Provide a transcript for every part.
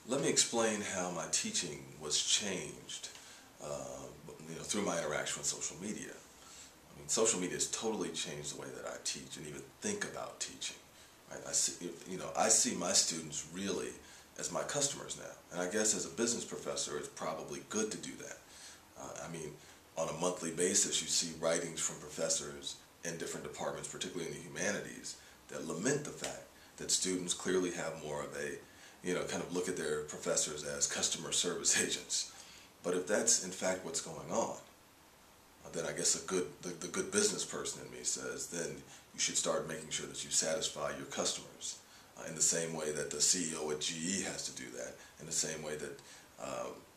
Let me explain how my teaching was changed through my interaction with social media. I mean, social media has totally changed the way that I teach and even think about teaching. Right? I see my students really as my customers now. And I guess as a business professor, it's probably good to do that. On a monthly basis, you see writings from professors in different departments, particularly in the humanities, that lament the fact that students clearly have more of a, kind of look at their professors as customer service agents. But if that's in fact what's going on, then I guess the good business person in me says, then you should start making sure that you satisfy your customers in the same way that the CEO at GE has to do that, in the same way that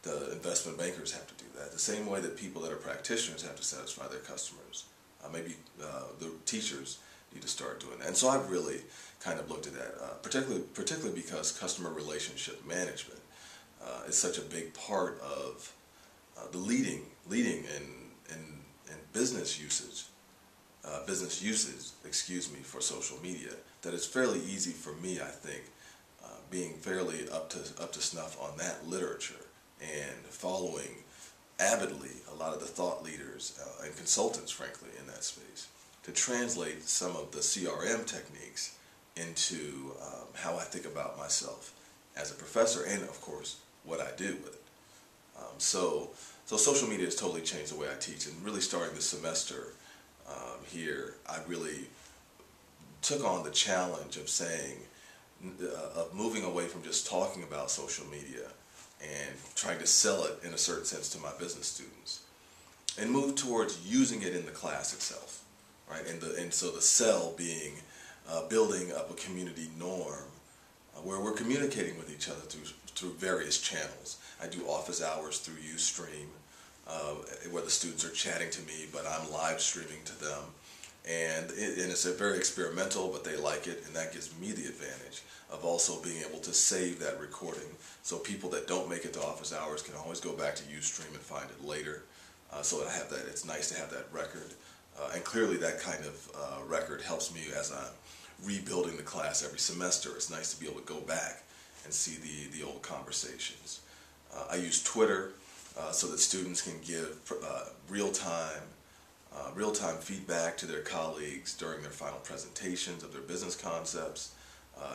the investment bankers have to do that, the same way that people that are practitioners have to satisfy their customers. Maybe the teachers need to start doing that. And so I've really kind of looked at that, particularly because customer relationship management is such a big part of the leading in business usage, for social media, that it's fairly easy for me, I think, being fairly up to snuff on that literature and following avidly a lot of the thought leaders and consultants, frankly, in that space, to translate some of the CRM techniques into how I think about myself as a professor and, of course, what I do with it. So social media has totally changed the way I teach, and really starting this semester here, I really took on the challenge of of moving away from just talking about social media and trying to sell it in a certain sense to my business students, and move towards using it in the class itself, right? And so the sell being building up a community norm where we're communicating with each other through various channels. I do office hours through Ustream, where the students are chatting to me, but I'm live streaming to them. And it's a very experimental, but they like it, and that gives me the advantage of also being able to save that recording, so people that don't make it to office hours can always go back to Ustream and find it later. So I have that. It's nice to have that record, and clearly that kind of record helps me as I'm rebuilding the class every semester. It's nice to be able to go back and see the old conversations. I use Twitter so that students can give real-time feedback to their colleagues during their final presentations of their business concepts,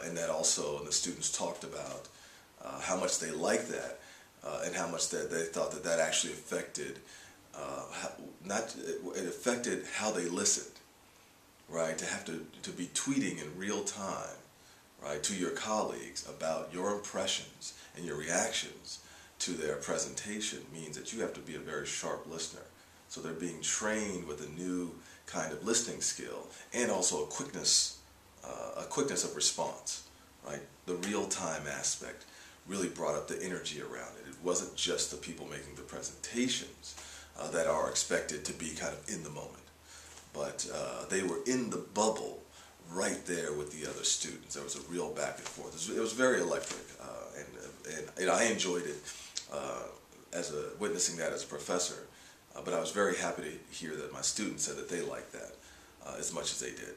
and that also, and the students talked about how much they liked that, and how much that they thought that actually affected, it affected how they listened, right? To have to be tweeting in real time, right, to your colleagues about your impressions and your reactions to their presentation means that you have to be a very sharp listener. So they're being trained with a new kind of listening skill, and also a quickness of response, right? The real-time aspect really brought up the energy around it. It wasn't just the people making the presentations that are expected to be kind of in the moment, but they were in the bubble right there with the other students. There was a real back and forth. It was very electric, and I enjoyed it witnessing that as a professor. But I was very happy to hear that my students said that they liked that as much as they did.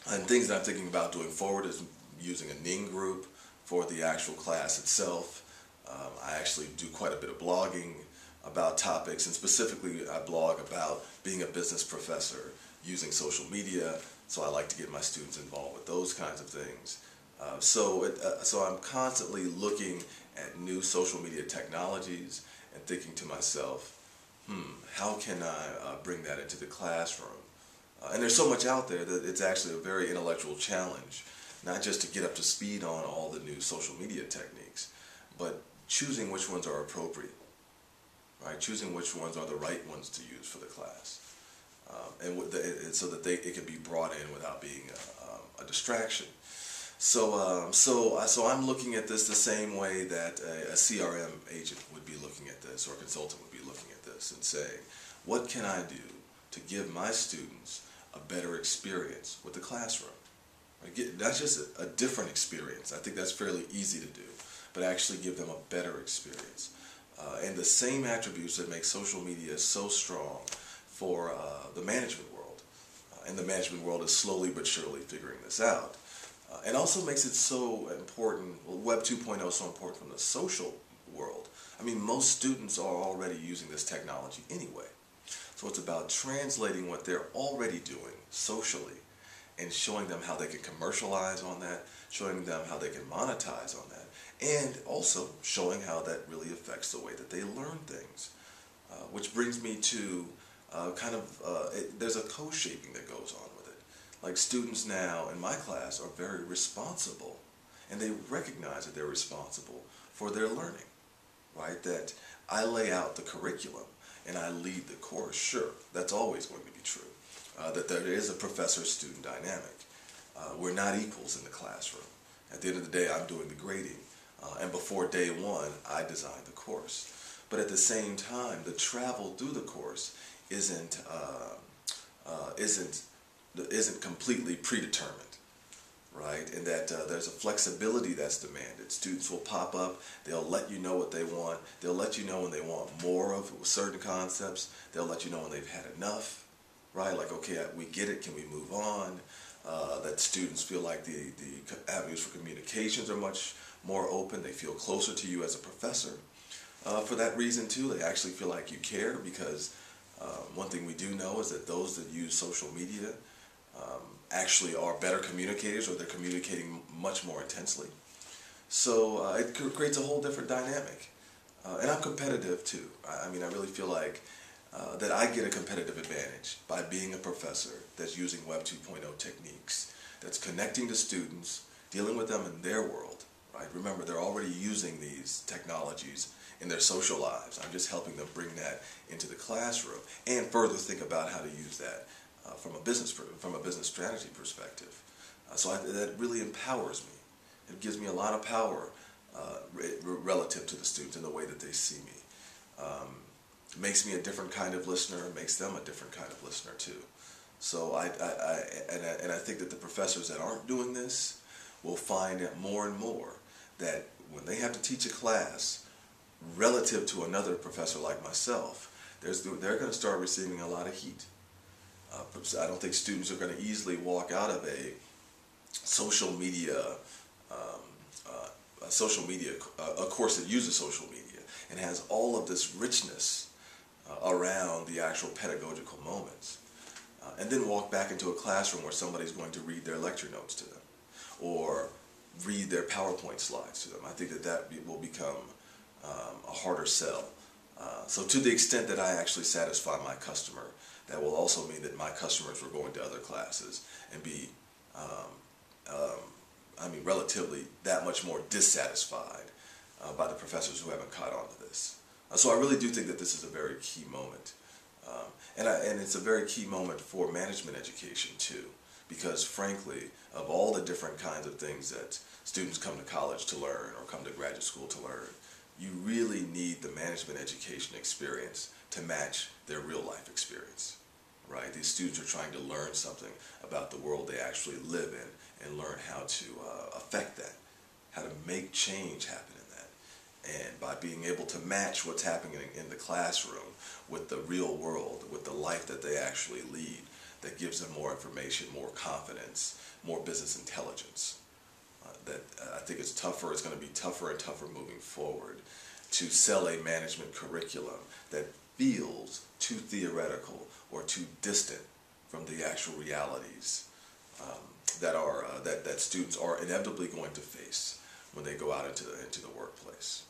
And things that I'm thinking about doing forward is using a Ning group for the actual class itself. I actually do quite a bit of blogging about topics, and specifically I blog about being a business professor using social media, so I like to get my students involved with those kinds of things. So I'm constantly looking at new social media technologies and thinking to myself, how can I bring that into the classroom? And there's so much out there that it's actually a very intellectual challenge, not just to get up to speed on all the new social media techniques, but choosing which ones are appropriate, right? Choosing which ones are the right ones to use for the class, so that it can be brought in without being a distraction. So I'm looking at this the same way that a CRM agent would be looking at this, or a consultant would be looking at this, and saying, what can I do to give my students a better experience with the classroom? Not just a different experience. I think that's fairly easy to do, but actually give them a better experience. And the same attributes that make social media so strong for the management world. And the management world is slowly but surely figuring this out. And also makes it so important, Web 2.0 so important from the social world? I mean, most students are already using this technology anyway. So it's about translating what they're already doing socially and showing them how they can commercialize on that, showing them how they can monetize on that, and also showing how that really affects the way that they learn things. Which brings me to there's a co-shaping that goes on with it. Like, students now in my class are very responsible, and they recognize that they're responsible for their learning, right? That I lay out the curriculum and I lead the course. Sure, that's always going to be true. That there is a professor-student dynamic. We're not equals in the classroom. At the end of the day, I'm doing the grading, and before day one, I designed the course. But at the same time, the travel through the course isn't completely predetermined, right? And that there's a flexibility that's demanded. Students will pop up, they'll let you know what they want, they'll let you know when they want more of certain concepts, they'll let you know when they've had enough, right? Like, okay, we get it, can we move on? That students feel like the avenues for communications are much more open, they feel closer to you as a professor. For that reason too, they actually feel like you care, because one thing we do know is that those that use social media actually are better communicators, or they're communicating much more intensely. So it creates a whole different dynamic. And I'm competitive too. I mean, I really feel like that I get a competitive advantage by being a professor that's using Web 2.0 techniques, that's connecting to students, dealing with them in their world, right? Remember, they're already using these technologies in their social lives. I'm just helping them bring that into the classroom and further think about how to use that from a business strategy perspective. That really empowers me. It gives me a lot of power relative to the students in the way that they see me. It makes me a different kind of listener. It makes them a different kind of listener too. So I think that the professors that aren't doing this will find that more and more that when they have to teach a class relative to another professor like myself, they're going to start receiving a lot of heat. I don't think students are going to easily walk out of a social media a course that uses social media and has all of this richness around the actual pedagogical moments, and then walk back into a classroom where somebody's going to read their lecture notes to them or read their PowerPoint slides to them. I think that will become a harder sell. So to the extent that I actually satisfy my customer, that will also mean that my customers will go into other classes and be, relatively that much more dissatisfied by the professors who haven't caught on to this. So I really do think that this is a very key moment. And it's a very key moment for management education too, because frankly, of all the different kinds of things that students come to college to learn or come to graduate school to learn, you really need the management education experience to match their real life experience, right? These students are trying to learn something about the world they actually live in and learn how to affect that, how to make change happen in that. And by being able to match what's happening in the classroom with the real world, with the life that they actually lead, that gives them more information, more confidence, more business intelligence. I think it's going to be tougher and tougher moving forward to sell a management curriculum that feels too theoretical or too distant from the actual realities that students are inevitably going to face when they go out into the workplace.